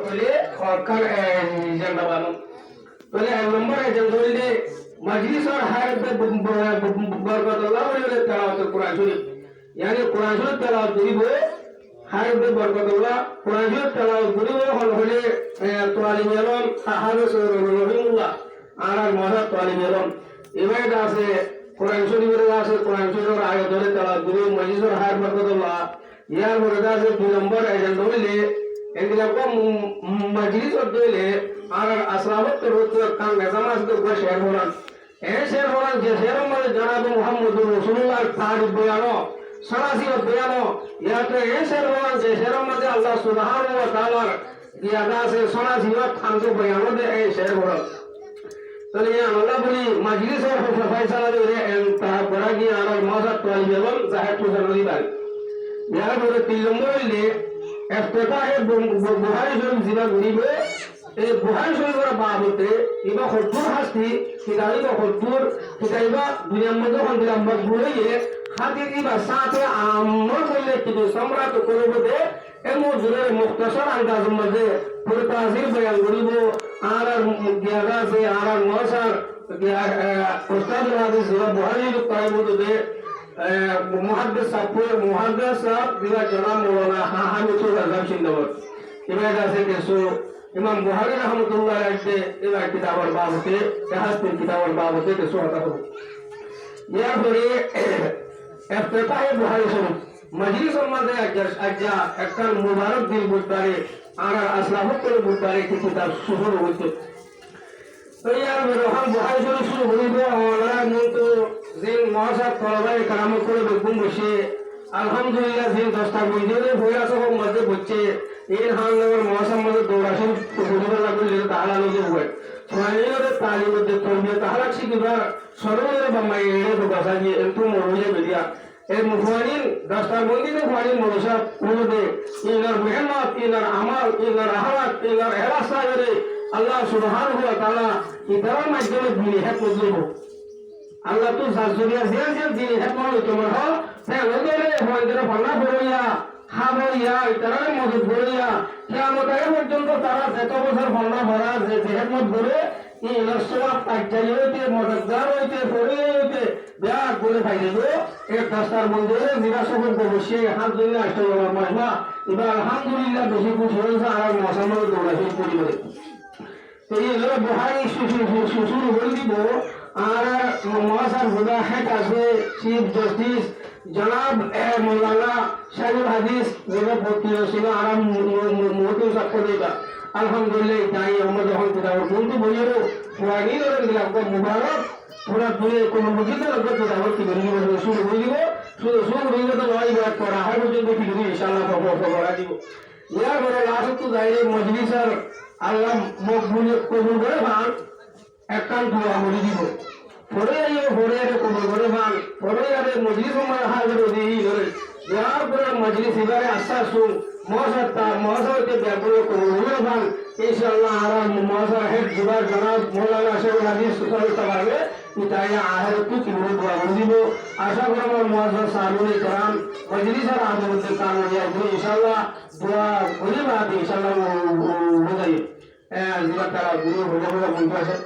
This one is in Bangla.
হলে সরকার এজেন্ডা বানানো তাহলে এক নম্বর এজেন্ডা হইলে মজলিসর হায়াতে বরকতুল্লাহ হইলে তেলাওয়াত কোরআন শরীফ यानी কোরআন শরীফ তেলাওয়াত করিব হায়াতে বরকতুল্লাহ কোরআন শরীফ তেলাওয়াত করিব হলে তালিম ইলম হাফেজ রহিমাহুল্লাহ আর মহাদ তালিম ইলম এবারে আছে কোরআন শরীফের আছে কোরআন শরীফের আয়াত ধরে তেলাওয়াত করিব মজলিসর হায়াত বরকতুল্লাহ ইয়ার মধ্যে আছে দুই নম্বর এজেন্ডা হইলে এগুলা মজলিস হইলে আর আসলামত রুত কান নিজামাত কো শেয়ার হলান এই শেয়ার হলান যে শেয়ার মানে জনাব মুহাম্মদুর রাসূলুল্লাহ তারিখ বয়ানো সরাসি বয়ানো ইয়াতে এই শেয়ার হলান যে শেয়ার মানে আল্লাহ সুবহানাহু ওয়া তাআলা ইয়াদা সে সরাসি থামতে বয়ানো দে এই শেয়ার হলান তাহলে ইয়া আল্লাহ বলি মজলিস আর ফয়সালা দে তা বড় কি আর মাজাত তালিব এবং জাহেদ তুজানি বাই ইয়ার পরে তিন নম্বর হইলে এফতেতাহে বুখারী শরীফ জিবা গরিবে এই বুখারী শরীফের বাবতে ইবা হদ্দুর হাসতি কিতাইবা হদ্দুর কিতাইবা দুনিয়ার মধ্যে হন্দিলাম মকবুলইয়ে হাদিস ইবা সাথে আমল করলে কি সম্রাট করবে দে এমন জুরে মুখতাসার আন্দাজ মধ্যে পুরো তাজির বয়ান গরিব আর গিয়াগা সে আর নসার উস্তাদ হাদিস বুখারী তাইবুদ দে মুহাদ্দিস সাহেব দিলা জনাব মাওলানা হামিদুর রাজাব সিন্দাবাদ এবারে আছে কেসো ইমাম বুখারী রাহমাতুল্লাহ আলাইহি এবারে কিতাবের বাবতে হাদিস কিতাবের বাবতে কেসো হতা হবে ইয়ার পরে ইফতিতাহ বুখারী শরীফ মজলিসের মধ্যে আজ্জা একটা মুবারক দিন বুধবারে আর আসলামত করে বুধবারে কিতাব শুরু হইছে তো ইয়ার পরে हम বুখারী শরীফ শুরু করিব আমরা কিন্তু জিন মহাসাব তলবাই কারাম করে বেগুন বসে আলহামদুলিল্লাহ জিন 10টা বইদের হইয়া সব মধ্যে বসছে এই হালনগর মহাসাব মধ্যে দৌড়াশন পড়িবার লাগলে তাহলা লগে হয় সোয়াইলে তালি মধ্যে তরবিয়া তাহলা শিখিবার সরবের বামাই এর বসা দিয়ে একটু মরুলে বেরিয়া এই মুফানিন 10টা বইদের মুফানিন মহাসাব মধ্যে ইনার মেহনত ইনার আমাল ইনার রাহমাত ইনার ইহসান করে আল্লাহ সুবহানাহু ওয়া তাআলা ইতার মাধ্যমে দিনে হাত করব আল্লাহ তো জাজুরিয়া জিয়া দিনে হাত করব তোমার হ সে ওদের হইদের ফলা বড়িয়া খাবইয়া ইতার মদত বড়িয়া কিয়ামত আগে পর্যন্ত তারা যত বছর ফলা ভরা যে হেকমত করে এই নসওয়াব তাইতে মদতদার হইতে পড়ে হইতে বিয়া বলে ভাই দেব এক 10টার মধ্যে নিরাশকর বসে আলহামদুলিল্লাহ আশাউল্লাহ মাহমা এবার আলহামদুলিল্লাহ বেশি খুশি হয়েছে আর মশামল দৌড়াশি পরিবারে तो ये लोग बुहारी शुरू हो दी वो आर मौसम हुदा है कासे चीफ जस्टिस जनाब मौलाना शाहिद हदीस मेरे पोती सिना आराम मोटू सबको देगा अल्हम्दुलिल्लाह दाई अहमद हम खुदा और तो बोलिए रो पुरानी और आपको मुबारक पूरा पूरे को मुझे तो लगता है खुदा की बनी है शुरू हो दी वो शुरू हो गया तो वही बात पड़ा है मुझे देखी दी इंशाल्लाह को बड़ा दी यार मेरा लास्ट तो दायरे मजलिस और আল্লাহ মকবুল কবুল করে ভান একখান দোয়া বলে দিব পরে আইও পরে আরে কবুল করে ভান পরে আরে মজলিস আমার হাজির দিই করে যার পরে মজলিস এবারে আসাসু মহাসাতে ব্যাপক কবুল করে ভান ইনশাআল্লাহ আর মহাসা হেড জুবার জনাব মাওলানা শাইখুল হাদিস সুলতান তাবারে ইতায়া আহর তু কি দোয়া বলে দিব আশা করি আমার মহাসা সামনে কারাম মজলিস আর আদরতে কাম হয়ে যাবে ইনশাআল্লাহ দোয়া বলে বাদ ইনশাআল্লাহ हो जाइए जिला तारा गुरु हो जाएगा